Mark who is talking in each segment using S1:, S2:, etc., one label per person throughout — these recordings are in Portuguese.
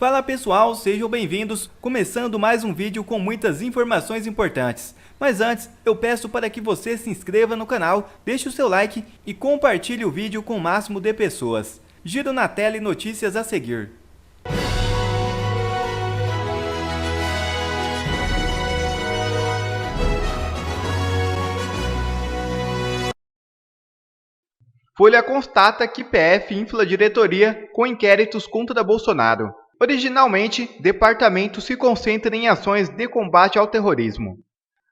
S1: Fala pessoal, sejam bem-vindos, começando mais um vídeo com muitas informações importantes. Mas antes, eu peço para que você se inscreva no canal, deixe o seu like e compartilhe o vídeo com o máximo de pessoas. Giro na tela e notícias a seguir. Folha constata que PF infla diretoria com inquéritos contra Bolsonaro. Originalmente, departamento se concentra em ações de combate ao terrorismo.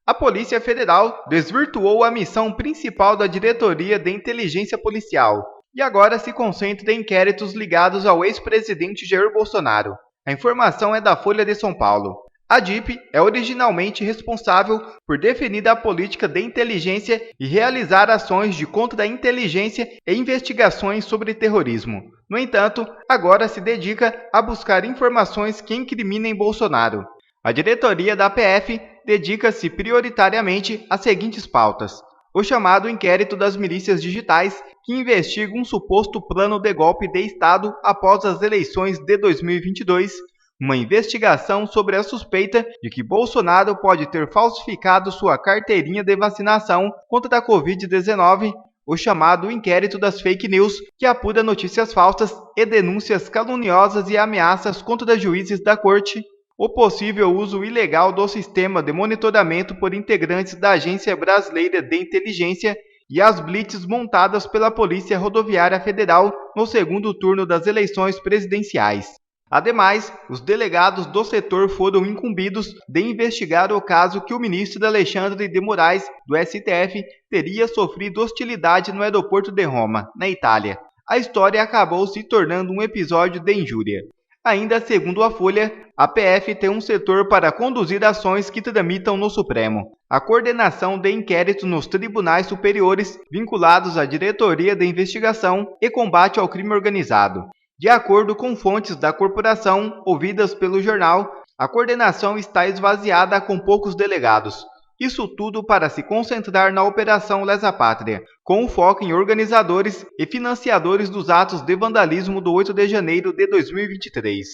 S1: A Polícia Federal desvirtuou a missão principal da Diretoria de Inteligência Policial e agora se concentra em inquéritos ligados ao ex-presidente Jair Bolsonaro. A informação é da Folha de São Paulo. A DIP é originalmente responsável por definir a política de inteligência e realizar ações de contra-inteligência e investigações sobre terrorismo. No entanto, agora se dedica a buscar informações que incriminem Bolsonaro. A diretoria da PF dedica-se prioritariamente às seguintes pautas: o chamado inquérito das milícias digitais, que investiga um suposto plano de golpe de Estado após as eleições de 2022, uma investigação sobre a suspeita de que Bolsonaro pode ter falsificado sua carteirinha de vacinação contra a Covid-19, o chamado inquérito das fake news, que apura notícias falsas e denúncias caluniosas e ameaças contra juízes da corte, o possível uso ilegal do sistema de monitoramento por integrantes da Agência Brasileira de Inteligência e as blitz montadas pela Polícia Rodoviária Federal no segundo turno das eleições presidenciais. Ademais, os delegados do setor foram incumbidos de investigar o caso que o ministro Alexandre de Moraes, do STF, teria sofrido hostilidade no aeroporto de Roma, na Itália. A história acabou se tornando um episódio de injúria. Ainda segundo a Folha, a PF tem um setor para conduzir ações que tramitam no Supremo. A coordenação de inquéritos nos tribunais superiores vinculados à Diretoria de Investigação e Combate ao Crime Organizado. De acordo com fontes da corporação ouvidas pelo jornal, a coordenação está esvaziada com poucos delegados. Isso tudo para se concentrar na Operação Lesa Pátria, com foco em organizadores e financiadores dos atos de vandalismo do 8 de janeiro de 2023.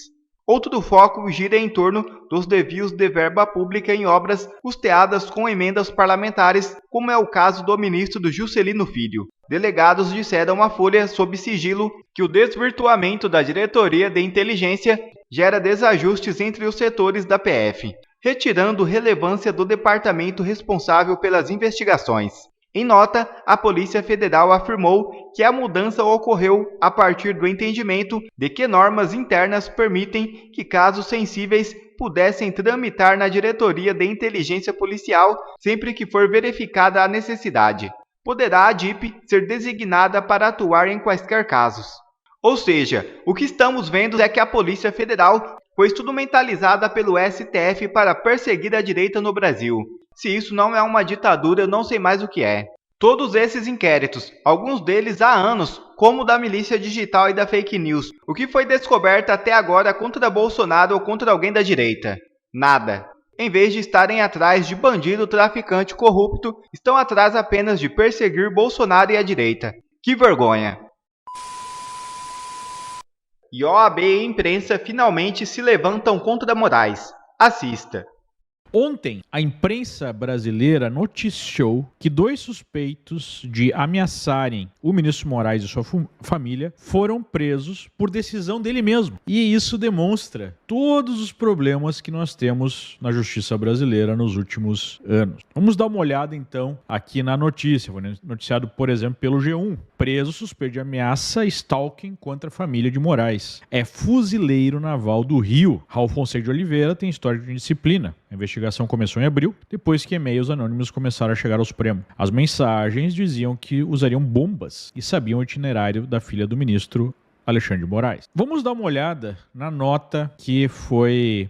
S1: Outro foco gira em torno dos desvios de verba pública em obras custeadas com emendas parlamentares, como é o caso do ministro Juscelino Filho. Delegados disseram à Folha, sob sigilo, que o desvirtuamento da diretoria de inteligência gera desajustes entre os setores da PF, retirando relevância do departamento responsável pelas investigações. Em nota, a Polícia Federal afirmou que a mudança ocorreu a partir do entendimento de que normas internas permitem que casos sensíveis pudessem tramitar na Diretoria de Inteligência Policial sempre que for verificada a necessidade. Poderá a DIP ser designada para atuar em quaisquer casos. Ou seja, o que estamos vendo é que a Polícia Federal foi instrumentalizada pelo STF para perseguir a direita no Brasil. Se isso não é uma ditadura, eu não sei mais o que é. Todos esses inquéritos, alguns deles há anos, como o da milícia digital e da fake news, o que foi descoberto até agora contra Bolsonaro ou contra alguém da direita? Nada. Em vez de estarem atrás de bandido, traficante, corrupto, estão atrás apenas de perseguir Bolsonaro e a direita. Que vergonha! E OAB e imprensa finalmente se levantam contra Moraes. Assista.
S2: Ontem, a imprensa brasileira noticiou que 2 suspeitos de ameaçarem o ministro Moraes e sua família foram presos por decisão dele mesmo. E isso demonstra todos os problemas que nós temos na justiça brasileira nos últimos anos. Vamos dar uma olhada, então, aqui na notícia. Foi noticiado, por exemplo, pelo G1. Preso suspeito de ameaça stalking contra a família de Moraes. É fuzileiro naval do Rio. Raul Fonseca de Oliveira tem história de indisciplina. A investigação começou em abril, depois que e-mails anônimos começaram a chegar ao Supremo. As mensagens diziam que usariam bombas e sabiam o itinerário da filha do ministro Alexandre de Moraes. Vamos dar uma olhada na nota que foi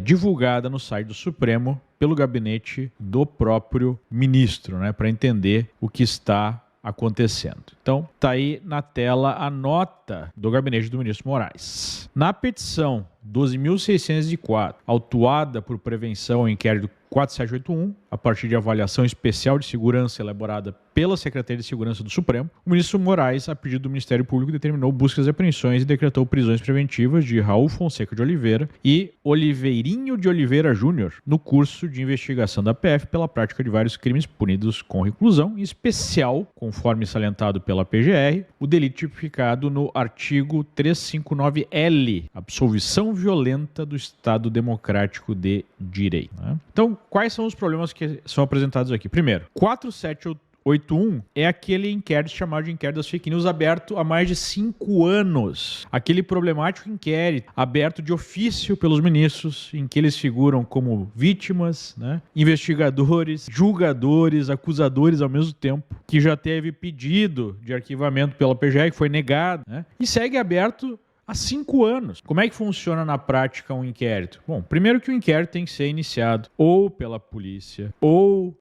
S2: divulgada no site do Supremo pelo gabinete do próprio ministro, para entender o que está acontecendo. Então, está aí na tela a nota do gabinete do ministro Moraes. Na petição 12.604, autuada por prevenção ao inquérito 4781, a partir de avaliação especial de segurança elaborada pela Secretaria de Segurança do Supremo, o ministro Moraes, a pedido do Ministério Público, determinou buscas e apreensões e decretou prisões preventivas de Raul Fonseca de Oliveira e Oliveirinho de Oliveira Júnior no curso de investigação da PF pela prática de vários crimes punidos com reclusão, em especial, conforme salientado pela PGR, o delito tipificado no artigo 359L, absolvição violenta do Estado Democrático de Direito. Então, quais são os problemas que são apresentados aqui? Primeiro, 4781 é aquele inquérito chamado de inquérito das fake news aberto há mais de 5 anos. Aquele problemático inquérito aberto de ofício pelos ministros, em que eles figuram como vítimas, investigadores, julgadores, acusadores ao mesmo tempo, que já teve pedido de arquivamento pela PGR, que foi negado, e segue aberto há 5 anos. Como é que funciona na prática um inquérito? Bom, primeiro que o inquérito tem que ser iniciado ou pela polícia ou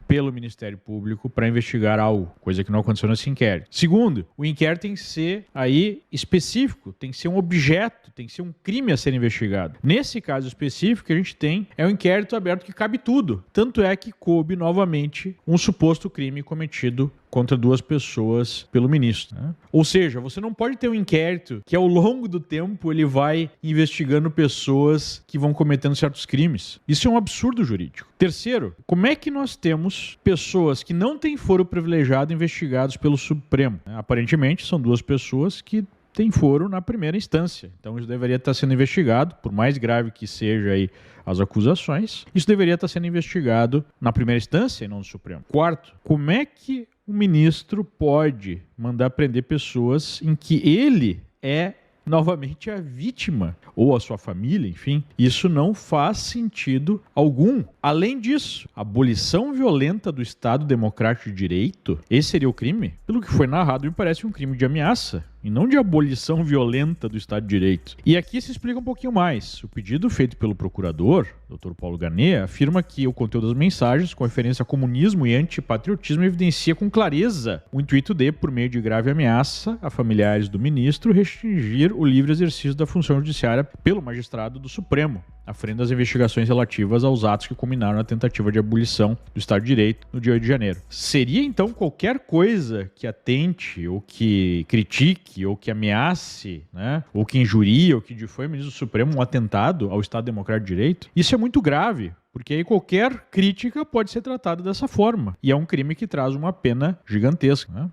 S2: pelo Ministério Público para investigar algo, coisa que não aconteceu nesse inquérito. Segundo, o inquérito tem que ser aí específico, tem que ser um objeto, tem que ser um crime a ser investigado. Nesse caso específico que a gente tem é um inquérito aberto que cabe tudo. Tanto é que coube novamente um suposto crime cometido contra 2 pessoas pelo ministro. Ou seja, você não pode ter um inquérito que ao longo do tempo ele vai investigando pessoas que vão cometendo certos crimes. Isso é um absurdo jurídico. Terceiro, como é que nós temos pessoas que não têm foro privilegiado investigados pelo Supremo? Aparentemente são 2 pessoas que têm foro na primeira instância. Então isso deveria estar sendo investigado, por mais grave que seja aí as acusações, isso deveria estar sendo investigado na primeira instância e não no Supremo. Quarto, como é que o ministro pode mandar prender pessoas em que ele é novamente a vítima, ou a sua família, enfim? Isso não faz sentido algum. Além disso, a abolição violenta do Estado Democrático de Direito, esse seria o crime? Pelo que foi narrado, me parece um crime de ameaça, e não de abolição violenta do Estado de Direito. E aqui se explica um pouquinho mais. O pedido feito pelo procurador, Dr. Paulo Garnet, afirma que o conteúdo das mensagens, com referência a comunismo e antipatriotismo, evidencia com clareza o intuito de, por meio de grave ameaça a familiares do ministro, restringir o livre exercício da função judiciária pelo magistrado do Supremo, à frente das investigações relativas aos atos que culminaram na tentativa de abolição do Estado de Direito no dia 8 de janeiro. Seria, então, qualquer coisa que atente, ou que critique, ou que ameace, ou que injurie, ou que difame o ministro do Supremo um atentado ao Estado Democrático de Direito? Isso é muito grave, porque aí qualquer crítica pode ser tratada dessa forma. E é um crime que traz uma pena gigantesca.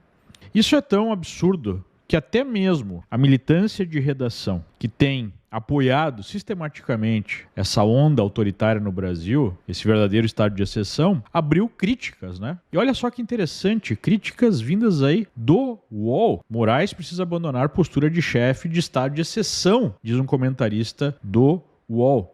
S2: Isso é tão absurdo que até mesmo a militância de redação, que tem apoiado sistematicamente essa onda autoritária no Brasil, esse verdadeiro estado de exceção, abriu críticas, E olha só que interessante, críticas vindas aí do UOL. Moraes precisa abandonar postura de chefe de estado de exceção, diz um comentarista do UOL.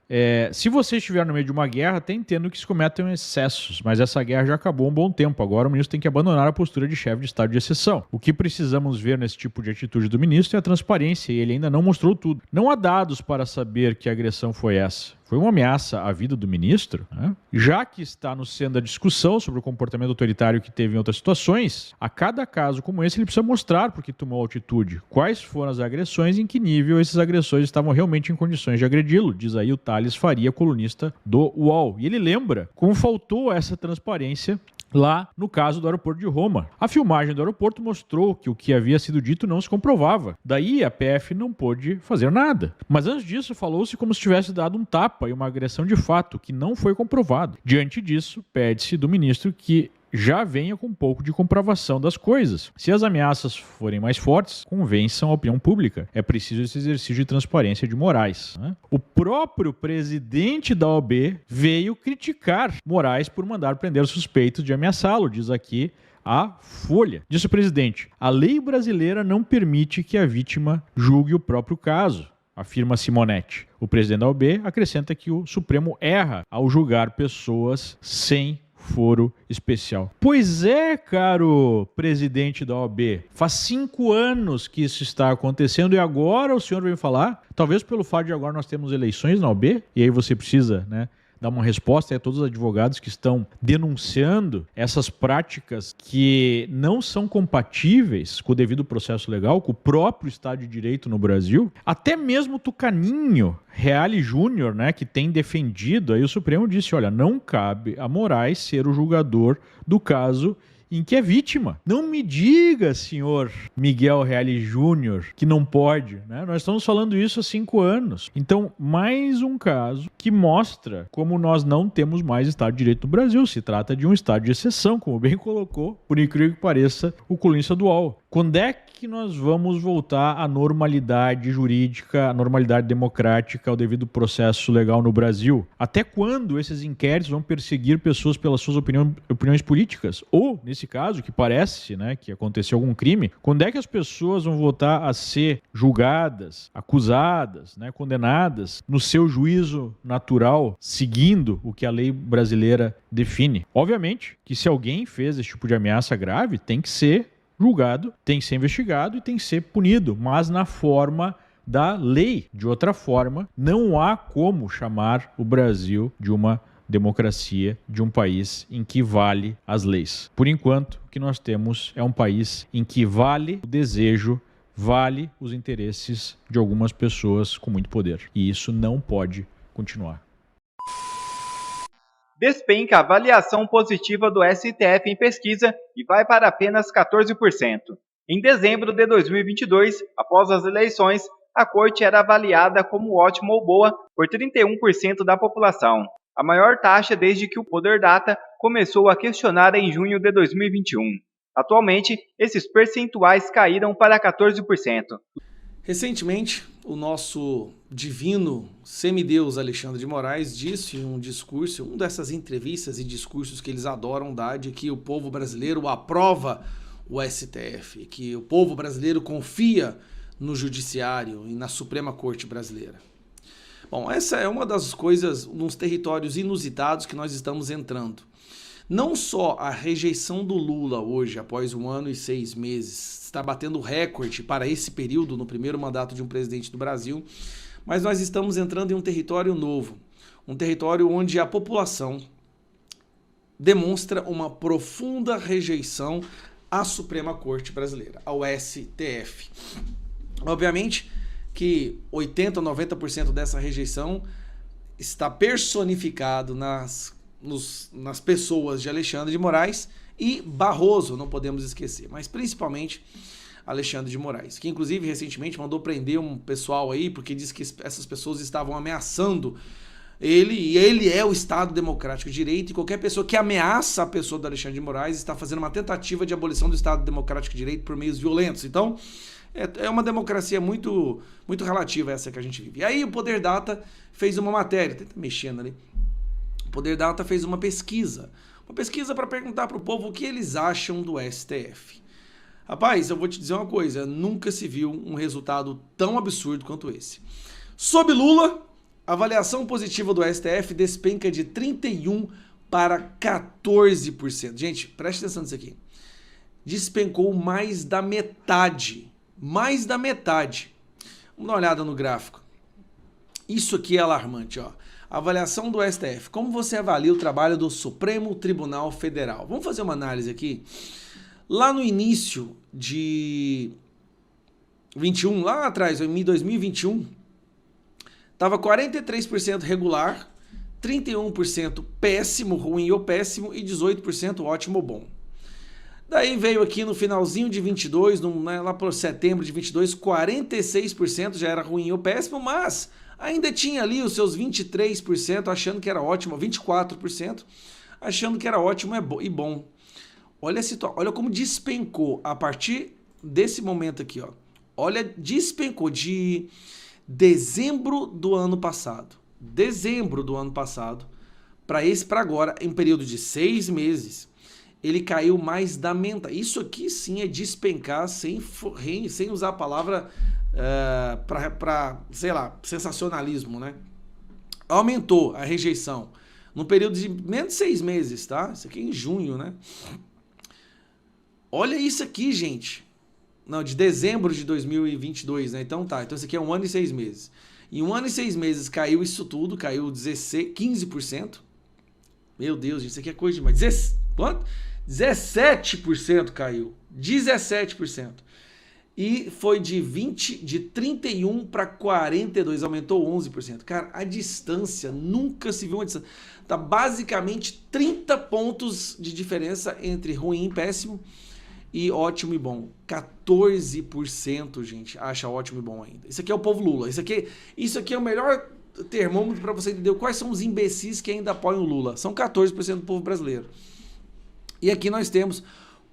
S2: Se você estiver no meio de uma guerra, até entendo que se cometem excessos, mas essa guerra já acabou há um bom tempo. Agora o ministro tem que abandonar a postura de chefe de estado de exceção. O que precisamos ver nesse tipo de atitude do ministro é a transparência, e ele ainda não mostrou tudo. Não há dados para saber que agressão foi essa. Foi uma ameaça à vida do ministro? Já que está no centro da discussão sobre o comportamento autoritário que teve em outras situações, a cada caso como esse ele precisa mostrar por que tomou atitude, quais foram as agressões e em que nível esses agressores estavam realmente em condições de agredi-lo, diz aí o Thales Faria, colunista do UOL. E ele lembra como faltou essa transparência lá no caso do aeroporto de Roma. A filmagem do aeroporto mostrou que o que havia sido dito não se comprovava. Daí a PF não pôde fazer nada. Mas antes disso falou-se como se tivesse dado um tapa e uma agressão de fato, que não foi comprovado. Diante disso, pede-se do ministro que já venha com um pouco de comprovação das coisas. Se as ameaças forem mais fortes, convençam a opinião pública. É preciso esse exercício de transparência de Moraes. O próprio presidente da OAB veio criticar Moraes por mandar prender os suspeitos de ameaçá-lo, diz aqui a Folha. Disse o presidente: a lei brasileira não permite que a vítima julgue o próprio caso, afirma Simonetti. O presidente da OAB acrescenta que o Supremo erra ao julgar pessoas sem foro especial. Pois é, caro presidente da OAB, faz 5 anos que isso está acontecendo e agora o senhor veio falar, talvez pelo fato de agora nós temos eleições na OAB, e aí você precisa, dar uma resposta a todos os advogados que estão denunciando essas práticas que não são compatíveis com o devido processo legal, com o próprio Estado de Direito no Brasil. Até mesmo o Tucaninho Reale Júnior, que tem defendido, aí o Supremo disse, olha, não cabe a Moraes ser o julgador do caso em que é vítima. Não me diga, senhor Miguel Reale Júnior, que não pode, né? Nós estamos falando isso há 5 anos. Então, mais um caso que mostra como nós não temos mais Estado de Direito no Brasil. Se trata de um estado de exceção, como bem colocou, por incrível que pareça, o colunista estadual. Quando é que nós vamos voltar à normalidade jurídica, à normalidade democrática, ao devido processo legal no Brasil? Até quando esses inquéritos vão perseguir pessoas pelas suas opiniões políticas? Ou, nesse caso, que parece, né, que aconteceu algum crime, quando é que as pessoas vão voltar a ser julgadas, acusadas, né, condenadas no seu juízo natural, seguindo o que a lei brasileira define? Obviamente que se alguém fez esse tipo de ameaça grave, tem que ser julgado, tem que ser investigado e tem que ser punido, mas na forma da lei. De outra forma, não há como chamar o Brasil de uma democracia, de um país em que vale as leis. Por enquanto, o que nós temos é um país em que vale o desejo, vale os interesses de algumas pessoas com muito poder. E isso não pode continuar.
S1: Despenca a avaliação positiva do STF em pesquisa e vai para apenas 14%. Em dezembro de 2022, após as eleições, a corte era avaliada como ótima ou boa por 31% da população, a maior taxa desde que o Poder Data começou a questionar em junho de 2021. Atualmente, esses percentuais caíram para 14%.
S3: Recentemente, o nosso divino semideus Alexandre de Moraes disse em um discurso, uma dessas entrevistas e discursos que eles adoram dar, de que o povo brasileiro aprova o STF, que o povo brasileiro confia no judiciário e na Suprema Corte brasileira. Bom, essa é uma das coisas, nos territórios inusitados que nós estamos entrando. Não só a rejeição do Lula hoje, após 1 ano e 6 meses, está batendo recorde para esse período no primeiro mandato de um presidente do Brasil, mas nós estamos entrando em um território novo, um território onde a população demonstra uma profunda rejeição à Suprema Corte Brasileira, ao STF. Obviamente que 80% a 90% dessa rejeição está personificado nas pessoas de Alexandre de Moraes e Barroso, não podemos esquecer, mas principalmente Alexandre de Moraes, que inclusive recentemente mandou prender um pessoal aí, porque disse que essas pessoas estavam ameaçando ele, e ele é o Estado Democrático de Direito, e qualquer pessoa que ameaça a pessoa do Alexandre de Moraes está fazendo uma tentativa de abolição do Estado Democrático de Direito por meios violentos. Então, é uma democracia muito, muito relativa essa que a gente vive. E aí o Poder Data fez uma matéria, tenta mexendo ali, o Poder Data fez uma pesquisa para perguntar para o povo o que eles acham do STF. Rapaz, eu vou te dizer uma coisa, nunca se viu um resultado tão absurdo quanto esse. Sob Lula, a avaliação positiva do STF despenca de 31% para 14%. Gente, preste atenção nisso aqui. Despencou mais da metade. Mais da metade. Vamos dar uma olhada no gráfico. Isso aqui é alarmante, ó. Avaliação do STF. Como você avalia o trabalho do Supremo Tribunal Federal? Vamos fazer uma análise aqui. Lá no início de 21, lá atrás, em 2021, estava 43% regular, 31% péssimo, ruim ou péssimo e 18% ótimo ou bom. Daí veio aqui no finalzinho de 22, lá por setembro de 22, 46% já era ruim ou péssimo, mas ainda tinha ali os seus 23% achando que era ótimo, 24% achando que era ótimo e bom. Olha como despencou a partir desse momento aqui, ó. Olha, despencou de dezembro do ano passado. Dezembro do ano passado para agora, em um período de 6 meses, ele caiu mais da metade. Isso aqui sim é despencar sem usar a palavra para, sei lá, sensacionalismo, né? Aumentou a rejeição no período de menos de 6 meses, tá? Isso aqui é em junho, né? Olha isso aqui, gente. Não, de dezembro de 2022, né? Então tá, então isso aqui é 1 ano e 6 meses. Em 1 ano e 6 meses caiu isso tudo, caiu 15%. Meu Deus, gente, isso aqui é coisa demais. Quanto? 17% caiu. 17%. E foi de 31 para 42, aumentou 11%. Cara, a distância, nunca se viu uma distância. Tá basicamente 30 pontos de diferença entre ruim e péssimo e ótimo e bom. 14%, gente, acha ótimo e bom ainda. Isso aqui é o povo Lula. Isso aqui é o melhor termômetro para você entender quais são os imbecis que ainda apoiam o Lula. São 14% do povo brasileiro. E aqui nós temos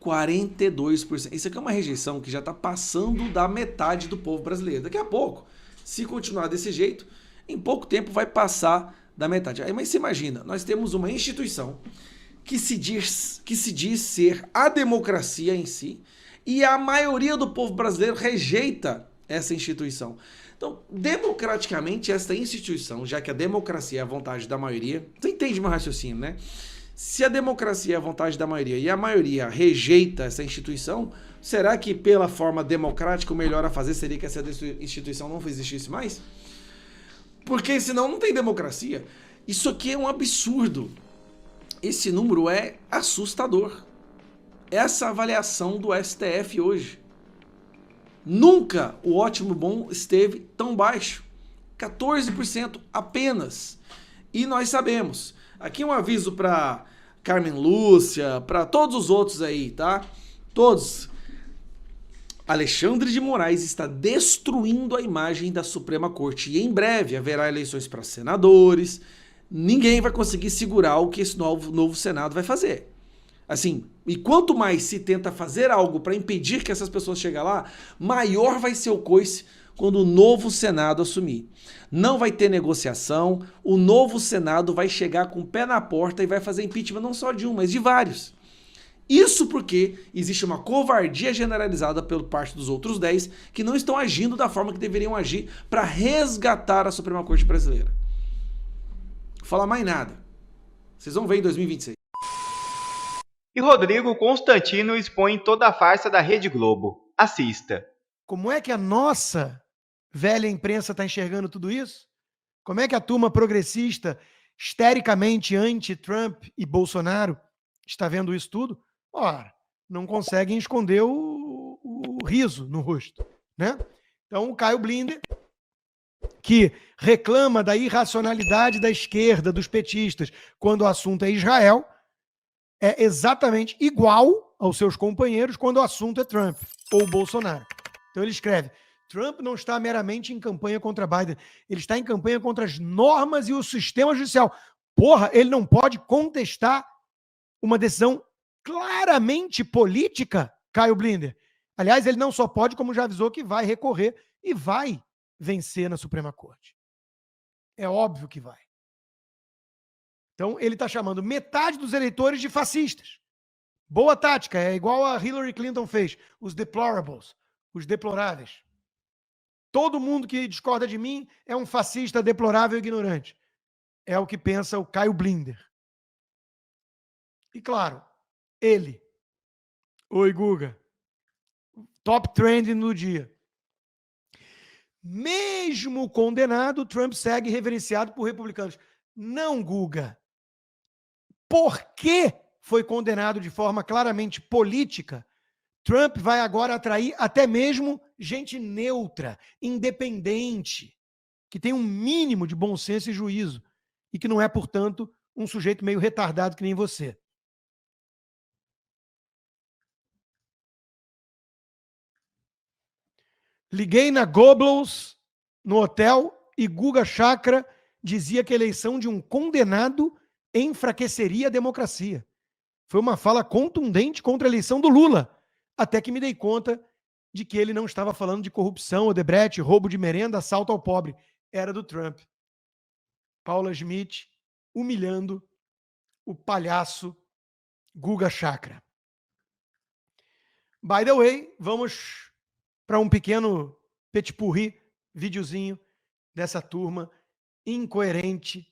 S3: 42%. Isso aqui é uma rejeição que já está passando da metade do povo brasileiro. Daqui a pouco, se continuar desse jeito, em pouco tempo vai passar da metade. Aí, mas você imagina, nós temos uma instituição que se diz ser a democracia em si, e a maioria do povo brasileiro rejeita essa instituição. Então, democraticamente, esta instituição, já que a democracia é a vontade da maioria, você entende meu raciocínio, né? Se a democracia é a vontade da maioria e a maioria rejeita essa instituição, será que pela forma democrática o melhor a fazer seria que essa instituição não existisse mais? Porque senão não tem democracia. Isso aqui é um absurdo. Esse número é assustador. Essa avaliação do STF hoje. Nunca o ótimo bom esteve tão baixo. 14% apenas. E nós sabemos. Aqui um aviso para Carmen Lúcia, para todos os outros aí, tá? Todos. Alexandre de Moraes está destruindo a imagem da Suprema Corte. E em breve haverá eleições para senadores. Ninguém vai conseguir segurar o que esse novo Senado vai fazer. Assim, e quanto mais se tenta fazer algo para impedir que essas pessoas cheguem lá, maior vai ser o coice quando o novo Senado assumir. Não vai ter negociação, o novo Senado vai chegar com o pé na porta e vai fazer impeachment não só de um, mas de vários. Isso porque existe uma covardia generalizada por parte dos outros 10 que não estão agindo da forma que deveriam agir para resgatar a Suprema Corte brasileira. Vou falar mais nada. Vocês vão ver em 2026.
S1: E Rodrigo Constantino expõe toda a farsa da Rede Globo. Assista.
S4: Como é que a nossa velha imprensa está enxergando tudo isso? Como é que a turma progressista, histericamente anti-Trump e Bolsonaro, está vendo isso tudo? Ora, não conseguem esconder o riso no rosto, né? Então, o Caio Blinder, que reclama da irracionalidade da esquerda, dos petistas, quando o assunto é Israel, é exatamente igual aos seus companheiros quando o assunto é Trump ou Bolsonaro. Então ele escreve: Trump não está meramente em campanha contra Biden, ele está em campanha contra as normas e o sistema judicial. Porra, ele não pode contestar uma decisão claramente política, Caio Blinder. Aliás, ele não só pode, como já avisou que vai recorrer e vai vencer na Suprema Corte. É óbvio que vai. Então, ele está chamando metade dos eleitores de fascistas. Boa tática, é igual a Hillary Clinton fez. Os deplorables, os deploráveis. Todo mundo que discorda de mim é um fascista deplorável e ignorante. É o que pensa o Caio Blinder. E claro, ele. Oi, Guga. Top trending no dia. Mesmo condenado, Trump segue reverenciado por republicanos. Não, Guga. Por que foi condenado de forma claramente política? Trump vai agora atrair até mesmo gente neutra, independente, que tem um mínimo de bom senso e juízo e que não é, portanto, um sujeito meio retardado que nem você. Liguei na Goblos, no hotel, e Guga Chakra dizia que a eleição de um condenado enfraqueceria a democracia. Foi uma fala contundente contra a eleição do Lula, até que me dei conta de que ele não estava falando de corrupção, Odebrecht, roubo de merenda, assalto ao pobre. Era do Trump. Paula Schmidt humilhando o palhaço Guga Chakra. By the way, vamos para um pequeno petit-pourri, videozinho dessa turma incoerente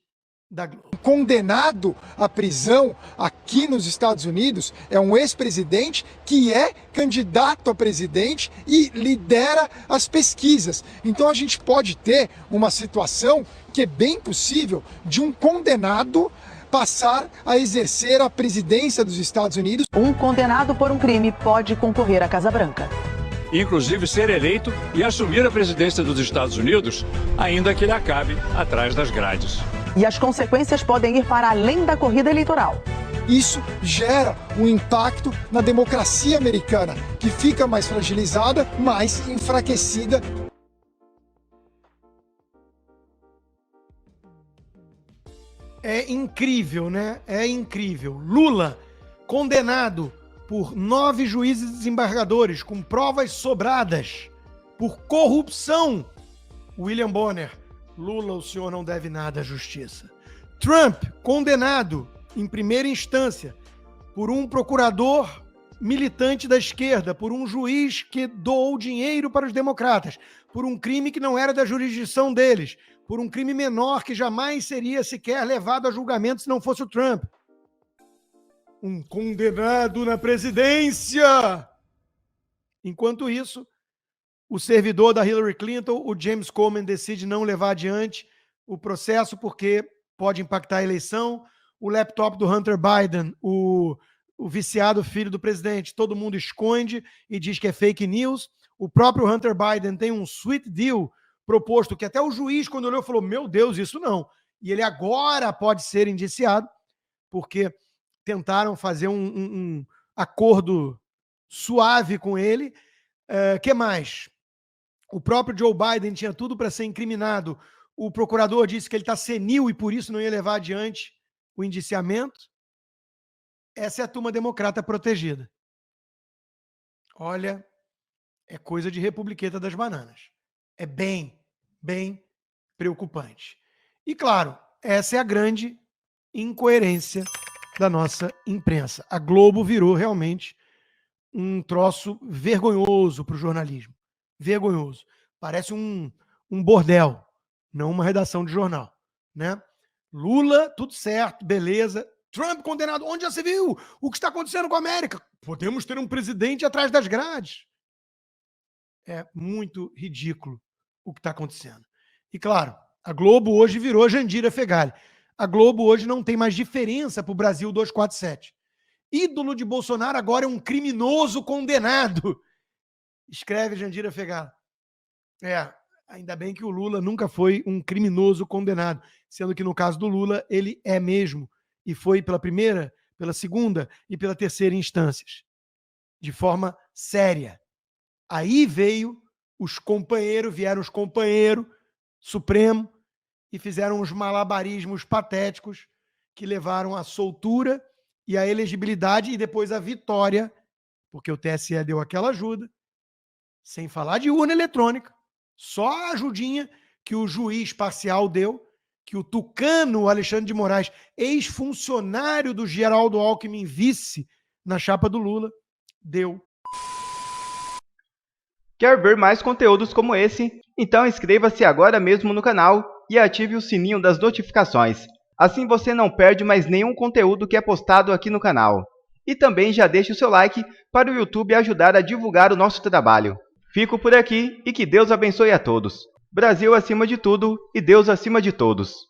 S4: da Globo.
S5: Condenado à prisão aqui nos Estados Unidos é um ex-presidente que é candidato a presidente e lidera as pesquisas. Então a gente pode ter uma situação que é bem possível de um condenado passar a exercer a presidência dos Estados Unidos.
S6: Um condenado por um crime pode concorrer à Casa Branca. inclusive ser eleito e assumir a presidência dos Estados Unidos, ainda que ele acabe atrás das grades.
S7: E as consequências podem ir para além da corrida eleitoral.
S5: Isso gera um impacto na democracia americana, que fica mais fragilizada, mais enfraquecida.
S4: É incrível, né? É incrível. Lula, condenado por 9 juízes desembargadores com provas sobradas por corrupção. William Bonner, Lula, o senhor não deve nada à justiça. Trump, condenado em primeira instância por um procurador militante da esquerda, por um juiz que doou dinheiro para os democratas, por um crime que não era da jurisdição deles, por um crime menor que jamais seria sequer levado a julgamento se não fosse o Trump. Um condenado na presidência! Enquanto isso, o servidor da Hillary Clinton, o James Comey, decide não levar adiante o processo porque pode impactar a eleição. O laptop do Hunter Biden, o viciado filho do presidente, todo mundo esconde e diz que é fake news. O próprio Hunter Biden tem um sweet deal proposto que até o juiz, quando olhou, falou, meu Deus, isso não. E ele agora pode ser indiciado porque tentaram fazer um acordo suave com ele. Que mais? O próprio Joe Biden tinha tudo para ser incriminado. O procurador disse que ele está senil e por isso não ia levar adiante o indiciamento. Essa é a turma democrata protegida. Olha, é coisa de republiqueta das bananas. É bem preocupante. E claro, essa é a grande incoerência da nossa imprensa. A Globo virou realmente um troço vergonhoso para o jornalismo. Vergonhoso. Parece um bordel, não uma redação de jornal, né? Lula, tudo certo, beleza. Trump condenado. Onde já se viu o que está acontecendo com a América? Podemos ter um presidente atrás das grades. É muito ridículo o que está acontecendo. E claro, a Globo hoje virou Jandira Fegali. A Globo hoje não tem mais diferença para o Brasil 247. Ídolo de Bolsonaro agora é um criminoso condenado. Escreve Jandira Fegali. Ainda bem que o Lula nunca foi um criminoso condenado, sendo que no caso do Lula ele é mesmo, e foi pela primeira, pela segunda e pela terceira instâncias, de forma séria. Aí vieram os companheiros Supremo e fizeram uns malabarismos patéticos que levaram à soltura e à elegibilidade e depois à vitória, porque o TSE deu aquela ajuda, sem falar de urna eletrônica, só a ajudinha que o juiz parcial deu, que o tucano Alexandre de Moraes, ex-funcionário do Geraldo Alckmin, vice na chapa do Lula, deu.
S1: Quer ver mais conteúdos como esse? Então inscreva-se agora mesmo no canal e ative o sininho das notificações. Assim você não perde mais nenhum conteúdo que é postado aqui no canal. E também já deixe o seu like para o YouTube ajudar a divulgar o nosso trabalho. Fico por aqui e que Deus abençoe a todos. Brasil acima de tudo e Deus acima de todos.